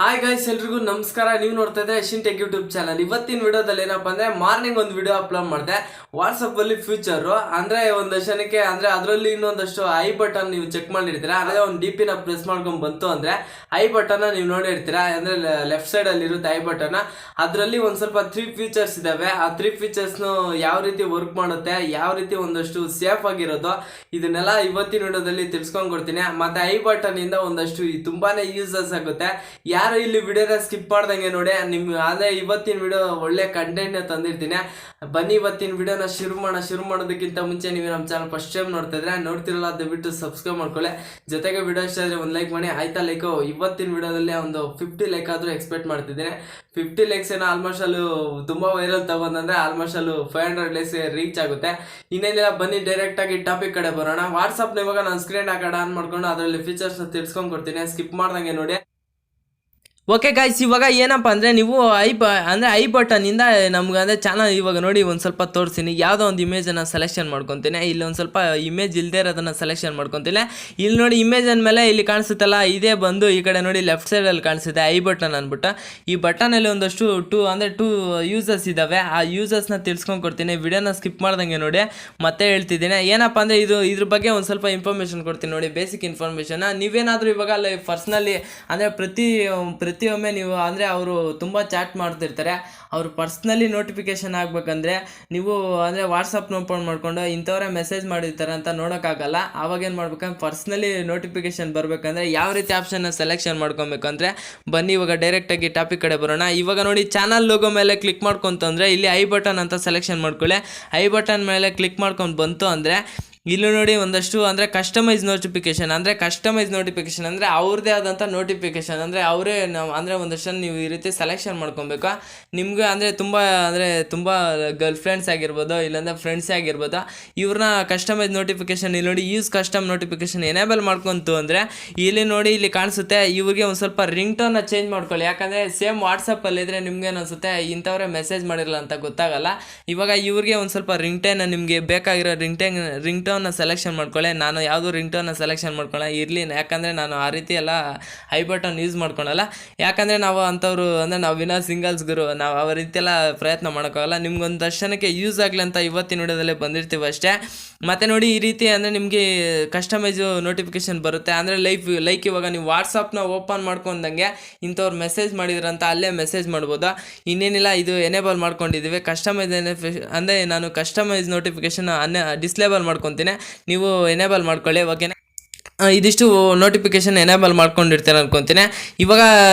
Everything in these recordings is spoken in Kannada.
ಹಾಯ್ ಗೈಸ್, ಎಲ್ರಿಗೂ ನಮಸ್ಕಾರ. ನೀವು ನೋಡ್ತಾ ಇದ್ರೆ ಯಶಿಂಟೆಕ್ ಯೂಟ್ಯೂಬ್ ಚಾನಲ್. ಇವತ್ತಿನ ವಿಡಿಯೋದಲ್ಲಿ ಏನಪ್ಪ ಅಂದ್ರೆ ಮಾರ್ನಿಂಗ್ ಒಂದು ವಿಡಿಯೋ ಅಪ್ಲೋಡ್ ಮಾಡಿದೆ ವಾಟ್ಸಪ್ ಅಲ್ಲಿ ಫ್ಯೂಚರ್ ಅಂದ್ರೆ ಒಂದು ಕ್ಷಣಕ್ಕೆ ಅಂದ್ರೆ ಅದರಲ್ಲಿ ಇನ್ನೊಂದಷ್ಟು ಐ ಬಟನ್ ನೀವು ಚೆಕ್ ಮಾಡಿರ್ತೀರಾ. ಅದೇ ಒಂದು ಡಿ ಪಿನ ಪ್ರೆಸ್ ಮಾಡ್ಕೊಂಡು ಬಂತು ಅಂದ್ರೆ ಐ ಬಟನ್ ನೀವು ನೋಡಿರ್ತೀರಾ. ಅಂದ್ರೆ ಲೆಫ್ಟ್ ಸೈಡ್ ಅಲ್ಲಿ ಇರುತ್ತೆ ಐ ಬಟನ್. ಅದರಲ್ಲಿ ಒಂದು ಸ್ವಲ್ಪ 3 ಫೀಚರ್ಸ್ ಇದಾವೆ. ಆ 3 ಫೀಚರ್ಸ್ ಯಾವ ರೀತಿ ವರ್ಕ್ ಮಾಡುತ್ತೆ, ಯಾವ ರೀತಿ ಒಂದಷ್ಟು ಸೇಫ್ ಆಗಿರೋದು, ಇದನ್ನೆಲ್ಲ ಇವತ್ತಿನ ವಿಡಿಯೋದಲ್ಲಿ ತಿಳ್ಸ್ಕೊಂಡ್ ಕೊಡ್ತೀನಿ. ಮತ್ತೆ ಐ ಬಟನ್ ಇಂದ ಒಂದಷ್ಟು ತುಂಬಾನೇ ಯೂಸಸ್ ಆಗುತ್ತೆ. ಯಾರು ಇಲ್ಲಿ ವಿಡಿಯೋನ ಸ್ಕಿಪ್ ಮಾಡ್ದಂಗೆ ನೋಡಿ. ನಿಮ್ಗೆ ಅದೇ ಇವತ್ತಿನ ವಿಡಿಯೋ ಒಳ್ಳೆ ಕಂಟೆಂಟ್ ತಂದಿರ್ತೀನಿ. ಬನ್ನಿ ಇವತ್ತಿನ ವಿಡಿಯೋನ ಶುರು ಮಾಡೋದಕ್ಕಿಂತ ಮುಂಚೆ ನೀವು ನಮ್ಮ ಚಾನಲ್ ಫಸ್ಟ್ ಟೈಮ್ ನೋಡ್ತಾ ಇದ್ರೆ ನೋಡ್ತಿರಲ್ಲ, ದಯವಿಟ್ಟು ಸಬ್ಸ್ಕ್ರೈಬ್ ಮಾಡ್ಕೊಳ್ಳಿ. ಜೊತೆಗೆ ವಿಡಿಯೋ ಇಷ್ಟ ಆದ್ರೆ ಒಂದು ಲೈಕ್ ಮಾಡಿ. ಆಯ್ತಾ ಲೈಕ್? ಇವತ್ತಿನ ವಿಡಿಯೋದಲ್ಲಿ ಒಂದು 50 ಲೈಕ್ ಆದ್ರೂ ಎಕ್ಸ್ಪೆಕ್ಟ್ ಮಾಡ್ತಿದ್ದೀನಿ. 50 ಲೈಕ್ಸ್ ಏನೋ ಆಲ್ಮೋಸ್ಟ್ ಅಲ್ಲೂ ತುಂಬಾ ವೈರಲ್ ತಗೊಂಡ್ರೆ ಆಲ್ಮೋಸ್ಟ್ ಅಲ್ಲೂ 500 ಲೈಕ್ಸ್ ರೀಚ್ ಆಗುತ್ತೆ. ಇನ್ನೇನಿಲ್ಲ, ಬನ್ನಿ ಡೈರೆಕ್ಟ್ ಆಗಿ ಟಾಪಿಕ್ ಕಡೆ ಬರೋಣ. ವಾಟ್ಸಪ್ ಇವಾಗ ನಾನು ಸ್ಕ್ರೀನ್ ಹಾಕೋಣ ಆನ್ ಮಾಡ್ಕೊಂಡು ಅದರಲ್ಲಿ ಫೀಚರ್ಸ್ ತಿಳ್ಸ್ಕೊಂಡ್ ಕೊಡ್ತೀನಿ. ಸ್ಕಿಪ್ ಮಾಡ್ದಂಗೆ ನೋಡಿ. ಓಕೆ ಗಾಯ್ಸ್, ಇವಾಗ ಏನಪ್ಪ ಅಂದರೆ ನೀವು ಐ ಬಟನಿಂದ ನಮ್ಗೆ ಅಂದರೆ ಚಾನಲ್ ಇವಾಗ ನೋಡಿ ಒಂದು ಸ್ವಲ್ಪ ತೋರಿಸ್ತೀನಿ. ಯಾವುದೋ ಒಂದು ಇಮೇಜನ್ನು ಸೆಲೆಕ್ಷನ್ ಮಾಡ್ಕೊತೀನಿ. ಇಲ್ಲಿ ಒಂದು ಸ್ವಲ್ಪ ಇಮೇಜ್ ಇಲ್ಲದೆ ಇರೋದನ್ನು ಸೆಲೆಕ್ಷನ್ ಮಾಡ್ಕೊತೀನಿ. ಇಲ್ಲಿ ನೋಡಿ ಇಮೇಜ್ ಅಂದಮೇಲೆ ಇಲ್ಲಿ ಕಾಣಿಸುತ್ತಲ್ಲ, ಇದೇ ಬಂದು ಈ ಕಡೆ ನೋಡಿ ಲೆಫ್ಟ್ ಸೈಡಲ್ಲಿ ಕಾಣಿಸುತ್ತೆ ಐ ಬಟನ್ ಅಂದ್ಬಿಟ್ಟು. ಈ ಬಟನಲ್ಲಿ ಒಂದಷ್ಟು ಟೂ ಯೂಸಸ್ ಇದ್ದಾವೆ. ಆ ಯೂಸಸ್ನ ತಿಳ್ಸ್ಕೊಂಡು ಕೊಡ್ತೀನಿ. ವಿಡಿಯೋನ ಸ್ಕಿಪ್ ಮಾಡ್ದಂಗೆ ನೋಡಿ. ಮತ್ತೆ ಹೇಳ್ತಿದ್ದೀನಿ ಏನಪ್ಪ ಅಂದರೆ ಇದ್ರ ಬಗ್ಗೆ ಒಂದು ಸ್ವಲ್ಪ ಇನ್ಫಾರ್ಮೇಷನ್ ಕೊಡ್ತೀನಿ ನೋಡಿ, ಬೇಸಿಕ್ ಇನ್ಫಾರ್ಮೇಷನ್. ನೀವೇನಾದರೂ ಇವಾಗ ಪರ್ಸ್ನಲಿ ಅಂದರೆ ಪ್ರತಿಯೊಮ್ಮೆ ನೀವು ಅಂದರೆ ಅವರು ತುಂಬ ಚಾಟ್ ಮಾಡ್ತಿರ್ತಾರೆ, ಅವರು ಪರ್ಸ್ನಲಿ ನೋಟಿಫಿಕೇಶನ್ ಆಗಬೇಕಂದ್ರೆ ನೀವು ಅಂದರೆ ವಾಟ್ಸಪ್ನ ಓಪನ್ ಮಾಡ್ಕೊಂಡು ಇಂಥವರೇ ಮೆಸೇಜ್ ಮಾಡಿರ್ತಾರೆ ಅಂತ ನೋಡೋಕ್ಕಾಗಲ್ಲ. ಆವಾಗ ಏನು ಮಾಡ್ಬೇಕಂದ್ರೆ ಪರ್ಸ್ನಲಿ ನೋಟಿಫಿಕೇಶನ್ ಬರಬೇಕಂದ್ರೆ ಯಾವ ರೀತಿ ಆಪ್ಷನ್ನ ಸೆಲೆಕ್ಷನ್ ಮಾಡ್ಕೊಬೇಕಂದ್ರೆ ಬನ್ನಿ ಇವಾಗ ಡೈರೆಕ್ಟಾಗಿ ಟಾಪಿಕ್ ಕಡೆ ಬರೋಣ. ಇವಾಗ ನೋಡಿ ಚಾನಲ್ ಲೋಗೋ ಮೇಲೆ ಕ್ಲಿಕ್ ಮಾಡ್ಕೊಂತಂದರೆ ಇಲ್ಲಿ ಐ ಬಟನ್ ಅಂತ ಸೆಲೆಕ್ಷನ್ ಮಾಡ್ಕೊಳ್ಳಿ. ಐ ಬಟನ್ ಮೇಲೆ ಕ್ಲಿಕ್ ಮಾಡ್ಕೊಂಡು ಬಂತು ಅಂದರೆ ಇಲ್ಲಿ ನೋಡಿ ಒಂದಷ್ಟು ಅಂದರೆ ಕಸ್ಟಮೈಸ್ ನೋಟಿಫಿಕೇಶನ್ ಅಂದರೆ ಅವ್ರದ್ದೇ ಆದಂಥ ನೋಟಿಫಿಕೇಶನ್ ಅಂದರೆ ಅವರೇ ನಾವು ಅಂದರೆ ಒಂದಷ್ಟು ನೀವು ಈ ರೀತಿ ಸೆಲೆಕ್ಷನ್ ಮಾಡ್ಕೊಬೇಕು. ನಿಮ್ಗೆ ಅಂದರೆ ತುಂಬ ಗರ್ಲ್ ಫ್ರೆಂಡ್ಸ್ ಆಗಿರ್ಬೋದು, ಇಲ್ಲಾಂದರೆ ಫ್ರೆಂಡ್ಸೇ ಆಗಿರ್ಬೋದು, ಇವ್ರನ್ನ ಕಸ್ಟಮೈಸ್ ನೋಟಿಫಿಕೇಶನ್ ಇಲ್ಲಿ ನೋಡಿ ಯೂಸ್ ಕಸ್ಟಮ್ ನೋಟಿಫಿಕೇಶನ್ ಎನೇಬಲ್ ಮಾಡ್ಕೊಂತು ಅಂದರೆ ಇಲ್ಲಿ ನೋಡಿ ಇಲ್ಲಿ ಕಾಣಿಸುತ್ತೆ. ಇವ್ರಿಗೆ ಒಂದು ಸ್ವಲ್ಪ ರಿಂಗ್ ಟೋನ್ನ ಚೇಂಜ್ ಮಾಡ್ಕೊಳ್ಳಿ. ಯಾಕಂದರೆ ಸೇಮ್ ವಾಟ್ಸಪ್ಪಲ್ಲಿದ್ದರೆ ನಿಮ್ಗೆ ಅನಿಸುತ್ತೆ ಇಂಥವ್ರೆ ಮೆಸೇಜ್ ಮಾಡಿರಲ್ಲ ಅಂತ ಗೊತ್ತಾಗಲ್ಲ. ಇವಾಗ ಇವ್ರಿಗೆ ಒಂದು ಸ್ವಲ್ಪ ರಿಂಗ್ ಟೋನ್ನ ನಿಮಗೆ ಬೇಕಾಗಿರೋ ರಿಂಗ್ ಟೋನ್ನ ಸೆಲೆಕ್ಷನ್ ಮಾಡ್ಕೊಳ್ಳಿ. ನಾನು ಯಾವುದು ರಿಂಗ್ ಟೋನ್ನ ಸೆಲೆಕ್ಷನ್ ಮಾಡ್ಕೊಳ್ಳ ಇರಲಿ, ಯಾಕಂದರೆ ನಾನು ಆ ರೀತಿ ಎಲ್ಲ ಐ ಬಟನ್ ಯೂಸ್ ಮಾಡ್ಕೊಳಲ್ಲ. ಯಾಕಂದರೆ ನಾವು ಅಂಥವ್ರು ಅಂದರೆ ನಾವು ವಿನಾ ಸಿಂಗಲ್ಸ್ ಗುರು, ನಾವು ಆ ರೀತಿ ಎಲ್ಲ ಪ್ರಯತ್ನ ಮಾಡೋಕ್ಕಾಗಲ್ಲ. ನಿಮ್ಗೊಂದಷ್ಟು ಜನಕ್ಕೆ ಯೂಸ್ ಆಗಲಿ ಅಂತ ಇವತ್ತಿನ ವಿಡಿಯೋದಲ್ಲೇ ಬಂದಿರ್ತೀವಿ ಅಷ್ಟೇ. ಮತ್ತು ನೋಡಿ ಈ ರೀತಿ ಅಂದರೆ ನಿಮಗೆ ಕಸ್ಟಮೈಸು ನೋಟಿಫಿಕೇಶನ್ ಬರುತ್ತೆ. ಅಂದರೆ ಲೈಕ್ ಇವಾಗ ನೀವು ವಾಟ್ಸಪ್ನ ಓಪನ್ ಮಾಡ್ಕೊಂಡಂಗೆ ಇಂಥವ್ರು ಮೆಸೇಜ್ ಮಾಡಿದ್ರಂತ ಅಲ್ಲೇ ಮೆಸೇಜ್ ಮಾಡ್ಬೋದು. ಇನ್ನೇನಿಲ್ಲ, ಇದು ಎನೇಬಲ್ ಮಾಡ್ಕೊಂಡಿದ್ದೀವಿ. ಕಸ್ಟಮೈಸ್ ಅಂದರೆ ನಾನು ಕಸ್ಟಮೈಸ್ ನೋಟಿಫಿಕೇಶನ್ ಡಿಸ್ಲೇಬಲ್ ಮಾಡ್ಕೊತೀನಿ, ನೀವು ಎನೇಬಲ್ ಮಾಡ್ಕೊಳ್ಳಿ. ಓಕೆನಾ? ಇದಿಷ್ಟು ನೋಟಿಫಿಕೇಶನ್ ಎನೇಬಲ್ ಮಾಡ್ಕೊಂಡಿರ್ತೀರ ಅನ್ಕೊತೀನಿ. ಇವಾಗ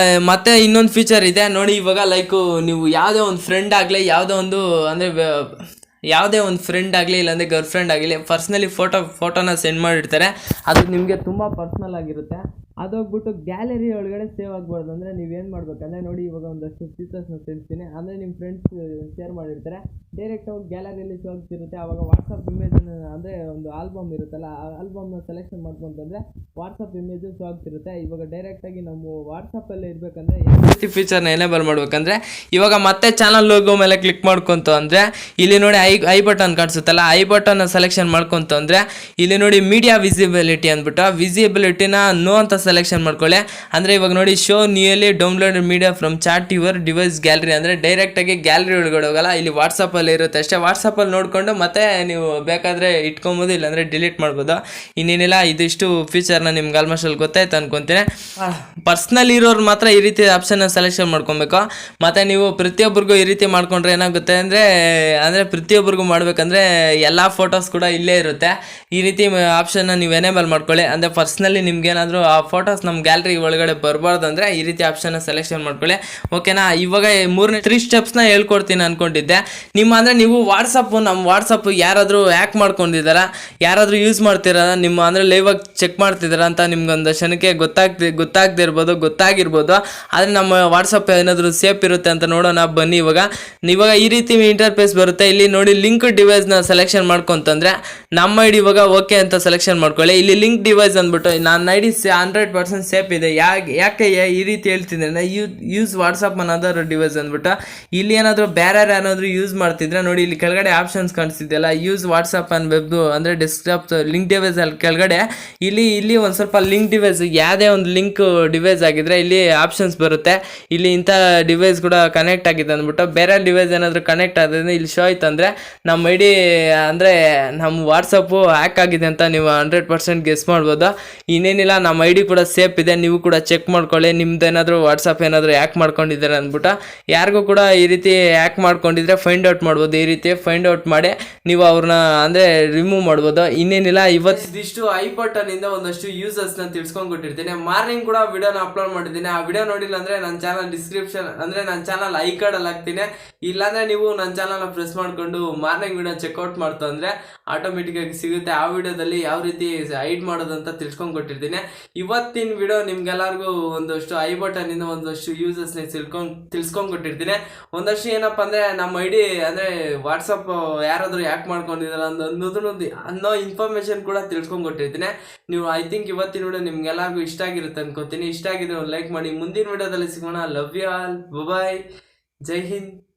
ಮತ್ತೆ ಇನ್ನೊಂದು ಫೀಚರ್ ಇದೆ ನೋಡಿ. ಇವಾಗ ಲೈಕು ನೀವು ಯಾವುದೇ ಒಂದು ಫ್ರೆಂಡ್ ಆಗಲಿ, ಯಾವುದೇ ಒಂದು ಫ್ರೆಂಡ್ ಆಗಲಿ ಇಲ್ಲಾಂದರೆ ಗರ್ಲ್ ಫ್ರೆಂಡ್ ಆಗಲಿ ಪರ್ಸ್ನಲಿ ಫೋಟೋನ ಸೆಂಡ್ ಮಾಡಿರ್ತಾರೆ. ಅದು ನಿಮಗೆ ತುಂಬ ಪರ್ಸ್ನಲ್ ಆಗಿರುತ್ತೆ. ಅದೋಗ್ಬಿಟ್ಟು ಗ್ಯಾಲರಿ ಒಳಗಡೆ ಸೇವ್ ಆಗ್ಬಾರ್ದು ಅಂದರೆ ನೀವೇನು ಮಾಡ್ಬೇಕಂದ್ರೆ ನೋಡಿ, ಇವಾಗ ಒಂದಷ್ಟು ಫೀಚರ್ಸ್ನ ತಿಳಿಸ್ತೀನಿ. ಅಂದರೆ ನಿಮ್ಮ ಫ್ರೆಂಡ್ಸ್ ಶೇರ್ ಮಾಡಿರ್ತಾರೆ, ಡೈರೆಕ್ಟಾಗಿ ಗ್ಯಾಲರಿಯಲ್ಲಿ ಸೇವ್ ಆಗ್ತಿರುತ್ತೆ. ಆವಾಗ ವಾಟ್ಸಪ್ ಇಮೇಜನ್ನು ಅಂದರೆ ಒಂದು ಆಲ್ಬಮ್ ಇರುತ್ತಲ್ಲ, ಆ ಆಲ್ಬಮ್ನ ಸೆಲೆಕ್ಷನ್ ಮಾಡ್ಕೊಂತಂದರೆ ವಾಟ್ಸಪ್ ಇಮೇಜು ಸೇವ್ ಆಗ್ತಿರುತ್ತೆ. ಇವಾಗ ಡೈರೆಕ್ಟಾಗಿ ನಮ್ಮ ವಾಟ್ಸಪ್ಪಲ್ಲೇ ಇರಬೇಕಂದ್ರೆ ಯಾವ ರೀತಿ ಫೀಚರ್ನ ಎನೇಬಲ್ ಮಾಡ್ಬೇಕಂದ್ರೆ ಇವಾಗ ಮತ್ತೆ ಚಾನಲ್ ಲೋಗೋ ಮೇಲೆ ಕ್ಲಿಕ್ ಮಾಡ್ಕೊಂತು ಅಂದರೆ ಇಲ್ಲಿ ನೋಡಿ ಐ ಬಟನ್ ಕಾಣಿಸುತ್ತಲ್ಲ, ಐ ಬಟನ್ ಸೆಲೆಕ್ಷನ್ ಮಾಡ್ಕೊಂತು ಅಂದರೆ ಇಲ್ಲಿ ನೋಡಿ ಮೀಡಿಯಾ ವಿಸಿಬಿಲಿಟಿ ಅಂದ್ಬಿಟ್ಟು ವಿಸಿಬಿಲಿಟಿನ ನೋ ಅಂತ ಸೆಲೆಕ್ಷನ್ ಮಾಡ್ಕೊಳ್ಳಿ. ಅಂದರೆ ಇವಾಗ ನೋಡಿ show nearly download media from chat your device gallery ಅಂದರೆ ಡೈರೆಕ್ಟಾಗಿ ಗ್ಯಾಲರಿ ಒಳಗಡೆ ಹೋಗಲ್ಲ, ಇಲ್ಲಿ ವಾಟ್ಸಪ್ಪಲ್ಲಿ ಇರುತ್ತೆ ಅಷ್ಟೇ. ವಾಟ್ಸಪ್ಪಲ್ಲಿ ನೋಡಿಕೊಂಡು ಮತ್ತೆ ನೀವು ಬೇಕಾದರೆ ಇಟ್ಕೊಬೋದು, ಇಲ್ಲಾಂದರೆ ಡಿಲೀಟ್ ಮಾಡ್ಬೋದು. ಇನ್ನೇನಿಲ್ಲ, ಇದಿಷ್ಟು ಫೀಚರ್ನ ನಿಮ್ಗೆ ಆಲ್ಮೋಸ್ಟ್ ಅಲ್ಲಿ ಗೊತ್ತಾಯ್ತು ಅನ್ಕೊತೀನಿ. ಪರ್ಸ್ನಲ್ ಇರೋರು ಮಾತ್ರ ಈ ರೀತಿ ಆಪ್ಷನ್ನ ಸೆಲೆಕ್ಷನ್ ಮಾಡ್ಕೊಬೇಕು. ಮತ್ತು ನೀವು ಪ್ರತಿಯೊಬ್ಬರಿಗೂ ಈ ರೀತಿ ಮಾಡ್ಕೊಂಡ್ರೆ ಏನಾಗುತ್ತೆ ಅಂದರೆ ಪ್ರತಿಯೊಬ್ಬರಿಗೂ ಮಾಡಬೇಕಂದ್ರೆ ಎಲ್ಲ ಫೋಟೋಸ್ ಕೂಡ ಇಲ್ಲೇ ಇರುತ್ತೆ. ಈ ರೀತಿ ಆಪ್ಷನ್ನ ನೀವು ಎನೇಬಲ್ ಮಾಡ್ಕೊಳ್ಳಿ. ಅಂದರೆ ಪರ್ಸ್ನಲಿ ನಿಮ್ಗೇನಾದರೂ ಆ ಫೋಟೋಸ್ ನಮ್ಮ ಗ್ಯಾಲರಿ ಒಳಗಡೆ ಬರಬಾರ್ದು ಅಂದರೆ ಈ ರೀತಿ ಆಪ್ಷನ್ನ ಸೆಲೆಕ್ಷನ್ ಮಾಡ್ಕೊಳ್ಳಿ. ಓಕೆನಾ? ಇವಾಗ 3 ಸ್ಟೆಪ್ಸ್ನ ಹೇಳ್ಕೊಡ್ತೀನಿ ಅಂದ್ಕೊಂಡಿದ್ದೆ. ನೀವು ನಮ್ಮ ವಾಟ್ಸಪ್ ಯಾರಾದರೂ ಹ್ಯಾಕ್ ಮಾಡ್ಕೊಂಡಿದ್ದಾರಾ, ಯಾರಾದರೂ ಯೂಸ್ ಮಾಡ್ತಿರ ನಿಮ್ಮ ಅಂದರೆ ಲೈವಾಗಿ ಚೆಕ್ ಮಾಡ್ತಿದ್ದಾರಾ ಅಂತ ನಿಮ್ಗೊಂದು ಕ್ಷಣಕ್ಕೆ ಗೊತ್ತಾಗದೇ ಇರ್ಬೋದು, ಗೊತ್ತಾಗಿರ್ಬೋದು. ಆದರೆ ನಮ್ಮ ವಾಟ್ಸಪ್ ಏನಾದರೂ ಸೇಫ್ ಇರುತ್ತೆ ಅಂತ ನೋಡೋಣ ಬನ್ನಿ. ಇವಾಗ ಈ ರೀತಿ ಇಂಟರ್ಫೇಸ್ ಬರುತ್ತೆ. ಇಲ್ಲಿ ನೋಡಿ ಲಿಂಕ್ ಡಿವೈಸ್ನ ಸೆಲೆಕ್ಷನ್ ಮಾಡ್ಕೊಂತಂದ್ರೆ ನಮ್ಮ ಐಡಿ ಇವಾಗ ಓಕೆ ಅಂತ ಸೆಲೆಕ್ಷನ್ ಮಾಡ್ಕೊಳ್ಳಿ. ಇಲ್ಲಿ ಲಿಂಕ್ ಡಿವೈಸ್ ಅಂದ್ಬಿಟ್ಟು ನನ್ನ ಐಡಿ 100 100% ಸೇಫ್ ಇದೆ. ಯಾಕೆ ಈ ರೀತಿ ಹೇಳ್ತಿದ್ರೆ ಯೂಸ್ ವಾಟ್ಸಪ್ ಅನದರ್ ಡಿವೈಸ್ ಅಂದ್ಬಿಟ್ಟು ಇಲ್ಲಿ ಏನಾದರೂ ಬೇರೆ ಏನಾದರೂ ಯೂಸ್ ಮಾಡ್ತಿದ್ರೆ ನೋಡಿ, ಇಲ್ಲಿ ಕೆಳಗಡೆ ಆಪ್ಷನ್ಸ್ ಕಾಣಿಸ್ತಿದೆಯಲ್ಲ, ಯೂಸ್ ವಾಟ್ಸಪ್ ಆನ್ ವೆಬ್ ಅಂದರೆ ಡೆಸ್ಕ್ಟಾಪ್ ಲಿಂಕ್ ಡಿವೈಸ್ ಅಲ್ಲಿ ಕೆಳಗಡೆ ಇಲ್ಲಿ ಒಂದು ಸ್ವಲ್ಪ ಲಿಂಕ್ ಡಿವೈಸ್, ಯಾವುದೇ ಒಂದು ಲಿಂಕ್ ಡಿವೈಸ್ ಆಗಿದ್ರೆ ಇಲ್ಲಿ ಆಪ್ಷನ್ಸ್ ಬರುತ್ತೆ. ಇಲ್ಲಿ ಇಂಥ ಡಿವೈಸ್ ಕೂಡ ಕನೆಕ್ಟ್ ಆಗಿದೆ ಅಂದ್ಬಿಟ್ಟು ಬೇರೆ ಡಿವೈಸ್ ಏನಾದರೂ ಕನೆಕ್ಟ್ ಆದ್ರೆ ಇಲ್ಲಿ ಶೋ ಆಯ್ತು ಅಂದರೆ ನಮ್ಮ ಐಡಿ ಅಂದರೆ ನಮ್ಮ ವಾಟ್ಸಪ್ಪು ಹ್ಯಾಕ್ ಆಗಿದೆ ಅಂತ ನೀವು 100% ಗೆಸ್ ಮಾಡ್ಬೋದು. ಇನ್ನೇನಿಲ್ಲ, ನಮ್ಮ ಐಡಿ ಕೂಡ ಸೇಫ್ ಇದೆ, ನೀವು ಕೂಡ ಚೆಕ್ ಮಾಡ್ಕೊಳ್ಳಿ. ನಿಮ್ದೇನಾದರೂ ವಾಟ್ಸಪ್ ಏನಾದರೂ ಹ್ಯಾಕ್ ಮಾಡ್ಕೊಂಡಿದ್ದಾರೆ ಅಂದ್ಬಿಟ್ಟು ಯಾರಿಗೂ ಕೂಡ ಈ ರೀತಿ ಹ್ಯಾಕ್ ಮಾಡ್ಕೊಂಡಿದ್ರೆ ಫೈಂಡ್ ಔಟ್ ಮಾಡ್ಬೋದು. ಈ ರೀತಿ ಫೈಂಡ್ ಔಟ್ ಮಾಡಿ ನೀವು ಅವ್ರನ್ನ ಅಂದರೆ ರಿಮೂವ್ ಮಾಡ್ಬೋದು. ಇನ್ನೇನಿಲ್ಲ, ಇದಿಷ್ಟು ಐಬಟನ್ ಇಂದ ಒಂದಷ್ಟು ಯೂಸರ್ಸ್ನ ತಿಳ್ಸ್ಕೊಂಡು ಕೊಟ್ಟಿರ್ತೀನಿ. ಮಾರ್ನಿಂಗ್ ಕೂಡ ವಿಡಿಯೋನ ಅಪ್ಲೋಡ್ ಮಾಡಿದ್ದೀನಿ. ಆ ವಿಡಿಯೋ ನೋಡಿಲ್ಲ ಅಂದರೆ ನನ್ನ ಚಾನಲ್ ಡಿಸ್ಕ್ರಿಪ್ಷನ್ ಅಂದರೆ ನನ್ನ ಚಾನಲ್ ಐ ಕಾರ್ಡಲ್ಲಿ ಹಾಕ್ತೀನಿ. ಇಲ್ಲಾಂದರೆ ನೀವು ನನ್ನ ಚಾನಲ್ನ ಪ್ರೆಸ್ ಮಾಡಿಕೊಂಡು ಮಾರ್ನಿಂಗ್ ವಿಡಿಯೋ ಚೆಕ್ಔಟ್ ಮಾಡ್ತು ಅಂದರೆ ಆಟೋಮೆಟಿಕ್ಕಾಗಿ ಸಿಗುತ್ತೆ. ಆ ವಿಡಿಯೋದಲ್ಲಿ ಯಾವ ರೀತಿ ಹೈಡ್ ಮಾಡೋದು ಅಂತ ತಿಳ್ಸ್ಕೊಂಡು ಕೊಟ್ಟಿರ್ತೀನಿ. ಇವತ್ತಿನ ವಿಡಿಯೋ ನಿಮ್ಗೆಲ್ಲರಿಗೂ ಒಂದಷ್ಟು ಐಬಟನ್ ಇಂದ ಒಂದಷ್ಟು ಯೂಸರ್ಸ್ನ ತಿಳ್ಸ್ಕೊಂಡು ಕೊಟ್ಟಿರ್ತೀನಿ. ಒಂದಷ್ಟು ಏನಪ್ಪ ಅಂದರೆ ನಮ್ಮ ಐಡಿ ಅಂದರೆ ವಾಟ್ಸಪ್ ಯಾರಾದರೂ ಹ್ಯಾಕ್ ಮಾಡ್ಕೊಂಡಿದ್ದಾರೆ ಅನ್ನೋ ಇನ್ಫಾರ್ಮೇಶನ್ ಕೂಡ ತಿಳ್ಸ್ಕೊಂಡು ಕೊಟ್ಟಿರ್ತೀನಿ. ನೀವು ಐ ಥಿಂಕ್ ಇವತ್ತಿನ ವಿಡಿಯೋ ನಿಮ್ಗೆಲ್ಲರಿಗೂ ಇಷ್ಟ ಆಗಿರುತ್ತೆ ಅನ್ಕೋತೀನಿ. ಇಷ್ಟ ಆಗಿದ್ರೆ ಒಂದು ಲೈಕ್ ಮಾಡಿ. ಮುಂದಿನ ವಿಡಿಯೋದಲ್ಲಿ ಸಿಗೋಣ. Love you all. ಬಾಯ್. ಜೈ ಹಿಂದ್.